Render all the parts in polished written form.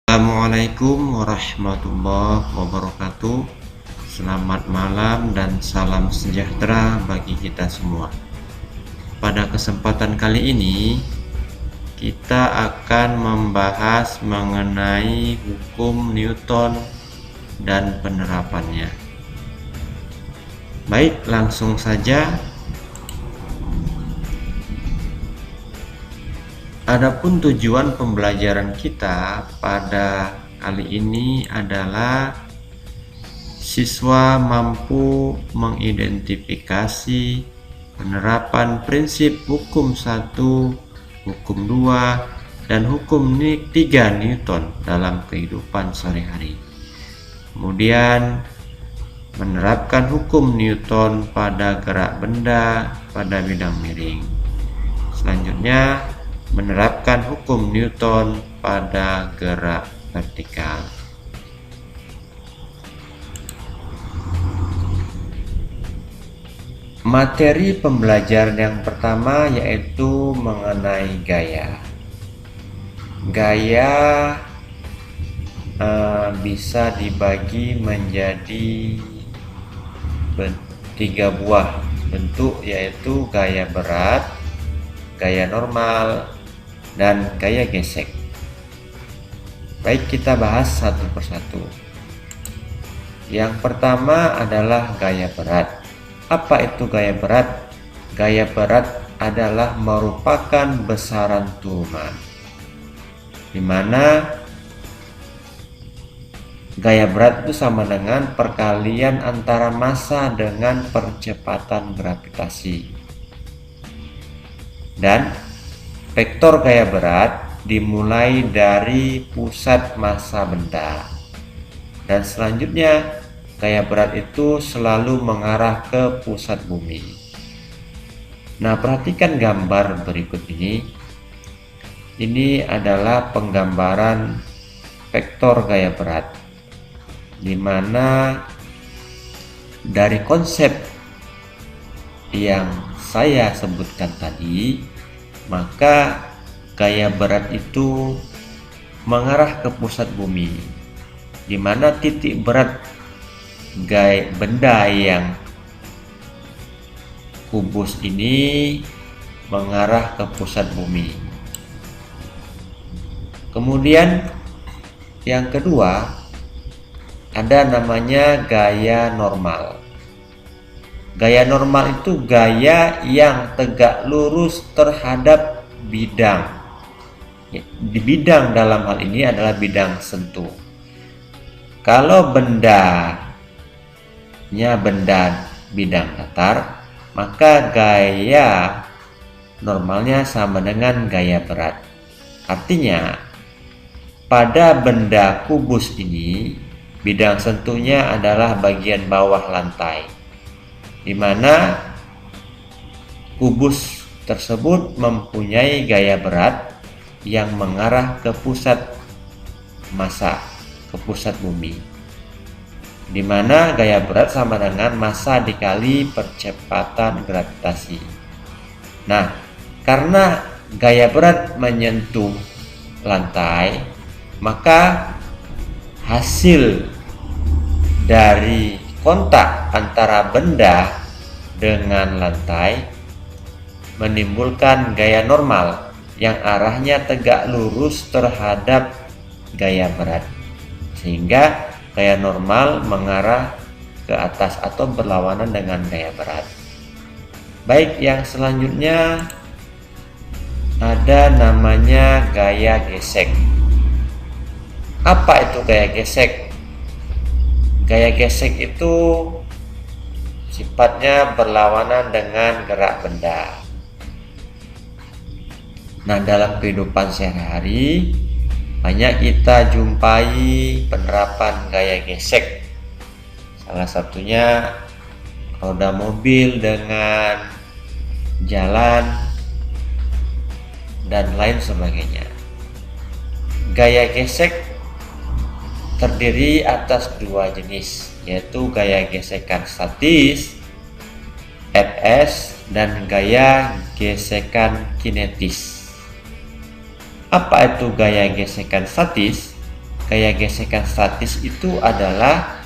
Assalamualaikum warahmatullahi wabarakatuh. Selamat malam dan salam sejahtera bagi kita semua. Pada kesempatan kali ini kita akan membahas mengenai hukum Newton dan penerapannya. Baik, langsung saja. Adapun tujuan pembelajaran kita pada kali ini adalah siswa mampu mengidentifikasi penerapan prinsip hukum 1, hukum 2, dan hukum 3 Newton dalam kehidupan sehari-hari. Kemudian menerapkan hukum Newton pada gerak benda pada bidang miring. Selanjutnya menerapkan hukum Newton pada gerak vertikal. Materi pembelajaran yang pertama yaitu mengenai gaya. Gaya bisa dibagi menjadi 3 buah bentuk, yaitu gaya berat, gaya normal, dan gaya gesek. Baik, kita bahas satu persatu. Yang pertama adalah gaya berat. Apa itu gaya berat? Gaya berat adalah merupakan besaran turunan, di mana gaya berat itu sama dengan perkalian antara massa dengan percepatan gravitasi. Dan vektor gaya berat dimulai dari pusat massa benda, dan selanjutnya gaya berat itu selalu mengarah ke pusat bumi. Nah, perhatikan gambar berikut ini. Ini adalah penggambaran vektor gaya berat, di mana dari konsep yang saya sebutkan tadi, maka gaya berat itu mengarah ke pusat bumi, di mana titik berat benda yang kubus ini mengarah ke pusat bumi. Kemudian yang kedua ada namanya gaya normal. Gaya normal itu gaya yang tegak lurus terhadap bidang. Di bidang dalam hal ini adalah bidang sentuh. Kalau benda bidang datar, maka gaya normalnya sama dengan gaya berat. Artinya, pada benda kubus ini, bidang sentuhnya adalah bagian bawah lantai, di mana kubus tersebut mempunyai gaya berat yang mengarah ke pusat massa, ke pusat bumi, di mana gaya berat sama dengan massa dikali percepatan gravitasi. Nah, karena gaya berat menyentuh lantai, maka hasil dari kontak antara benda dengan lantai menimbulkan gaya normal yang arahnya tegak lurus terhadap gaya berat, sehingga gaya normal mengarah ke atas atau berlawanan dengan gaya berat. Baik, yang selanjutnya ada namanya gaya gesek. Apa itu gaya gesek? Gaya gesek itu sifatnya berlawanan dengan gerak benda. Nah, dalam kehidupan sehari-hari banyak kita jumpai penerapan gaya gesek. Salah satunya roda mobil dengan jalan dan lain sebagainya. Gaya gesek terdiri atas 2 jenis, yaitu gaya gesekan statis Fs dan gaya gesekan kinetis. Apa itu gaya gesekan statis? Gaya gesekan statis itu adalah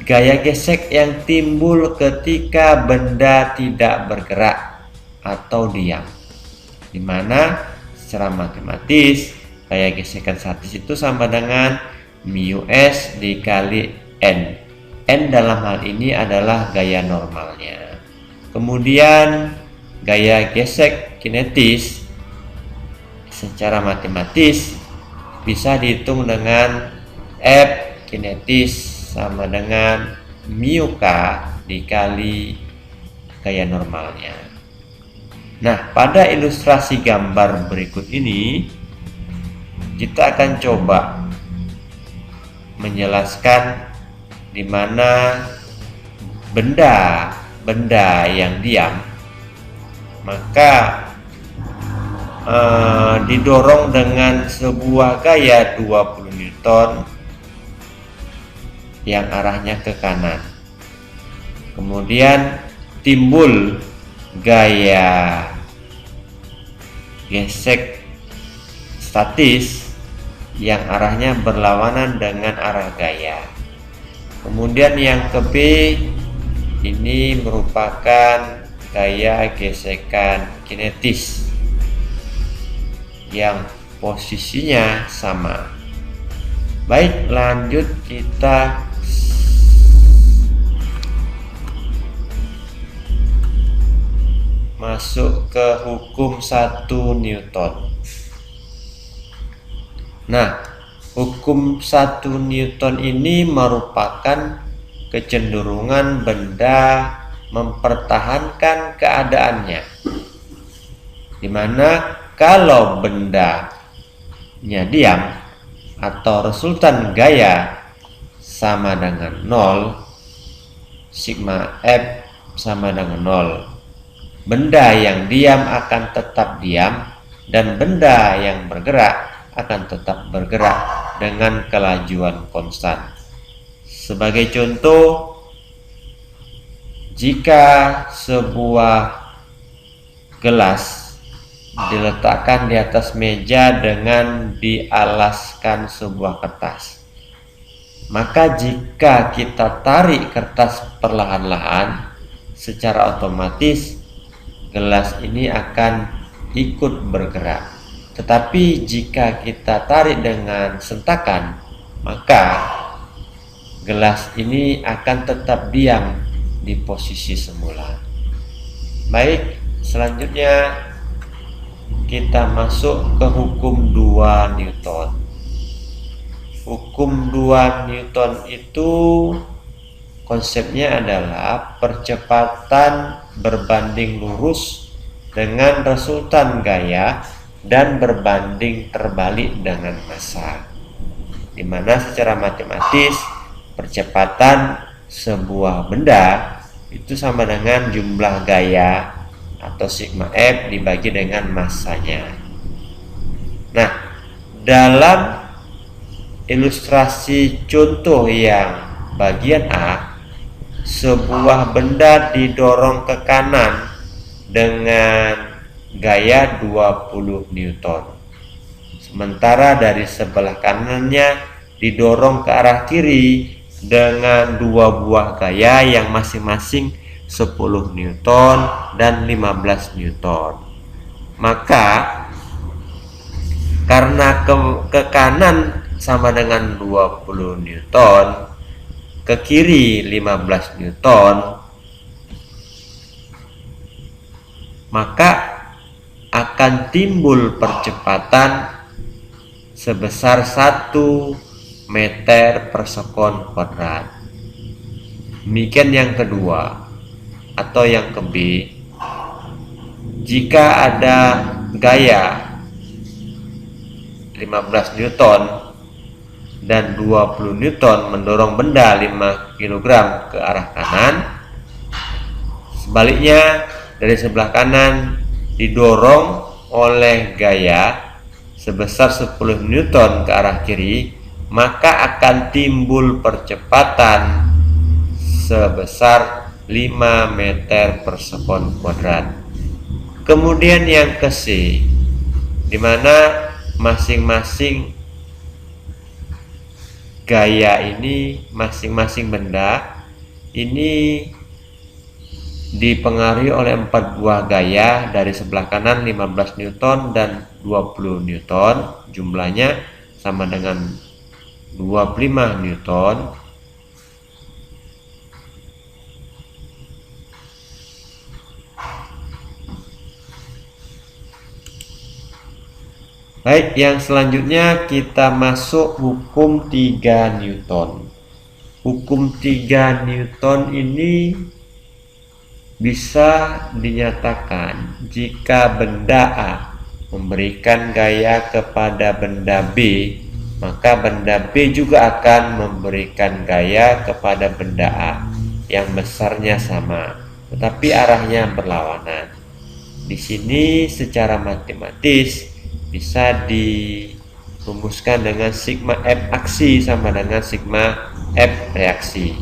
gaya gesek yang timbul ketika benda tidak bergerak atau diam, dimana secara matematis gaya gesekan statis itu sama dengan μs dikali n. N dalam hal ini adalah gaya normalnya. Kemudian gaya gesek kinetis secara matematis bisa dihitung dengan F kinetis sama dengan mu k dikali gaya normalnya. Nah, pada ilustrasi gambar berikut ini kita akan coba menjelaskan di mana benda yang diam maka didorong dengan sebuah gaya 20 Newton yang arahnya ke kanan. Kemudian timbul gaya gesek statis yang arahnya berlawanan dengan arah gaya. Kemudian yang ke B ini merupakan gaya gesekan kinetis yang posisinya sama. Baik, lanjut kita masuk ke hukum 1 Newton. Nah, hukum 1 Newton ini merupakan kecenderungan benda mempertahankan keadaannya, dimana kalau bendanya diam atau resultan gaya sama dengan 0, sigma F sama dengan 0. Benda yang diam akan tetap diam dan benda yang bergerak akan tetap bergerak dengan kelajuan konstan. Sebagai contoh, jika sebuah gelas diletakkan di atas meja dengan dialaskan sebuah kertas, maka jika kita tarik kertas perlahan-lahan, secara otomatis gelas ini akan ikut bergerak. Tetapi jika kita tarik dengan sentakan, maka gelas ini akan tetap diam di posisi semula. Baik, selanjutnya kita masuk ke hukum 2 Newton. Hukum 2 Newton itu konsepnya adalah percepatan berbanding lurus dengan resultan gaya dan berbanding terbalik dengan massa, di mana secara matematis percepatan sebuah benda itu sama dengan jumlah gaya atau sigma F dibagi dengan massanya. Nah, dalam ilustrasi contoh yang bagian A, sebuah benda didorong ke kanan dengan gaya 20 Newton. Sementara dari sebelah kanannya didorong ke arah kiri dengan dua buah gaya yang masing-masing 10 Newton dan 15 Newton. Maka karena ke kanan sama dengan 20 Newton, ke kiri 15 Newton, maka akan timbul percepatan sebesar 1 meter per sekon kuadrat. Demikian yang kedua atau yang ke B. Jika ada gaya 15 Newton dan 20 Newton mendorong benda 5 kg ke arah kanan, sebaliknya dari sebelah kanan didorong oleh gaya sebesar 10 Newton ke arah kiri, maka akan timbul percepatan sebesar 5 meter per sekon kuadrat. Kemudian yang ke C, di mana masing-masing gaya ini, masing-masing benda ini dipengaruhi oleh 4 buah gaya. Dari sebelah kanan 15 Newton dan 20 Newton, jumlahnya sama dengan 25 Newton. Baik, yang selanjutnya kita masuk hukum 3 Newton. Hukum 3 Newton ini bisa dinyatakan jika benda A memberikan gaya kepada benda B, maka benda B juga akan memberikan gaya kepada benda A yang besarnya sama, tetapi arahnya berlawanan. Di sini secara matematis bisa dirumuskan dengan sigma F aksi sama dengan sigma F reaksi.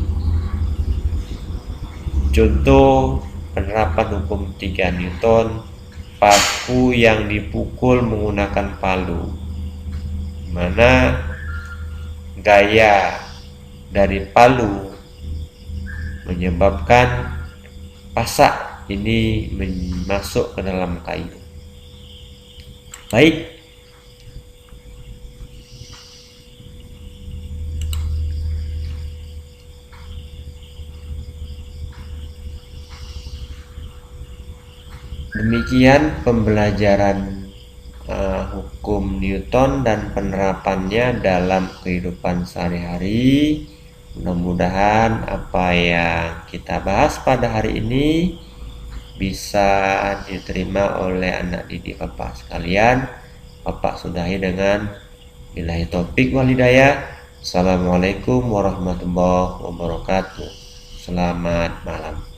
Contoh penerapan hukum 3 Newton, paku yang dipukul menggunakan palu, mana gaya dari palu menyebabkan pasak ini masuk ke dalam kayu. Baik, demikian pembelajaran hukum Newton dan penerapannya dalam kehidupan sehari-hari. Mudah-mudahan apa yang kita bahas pada hari ini bisa diterima oleh anak didik Bapak sekalian. Bapak sudahi dengan billahi taufik wal hidayah. Assalamualaikum warahmatullahi wabarakatuh. Selamat malam.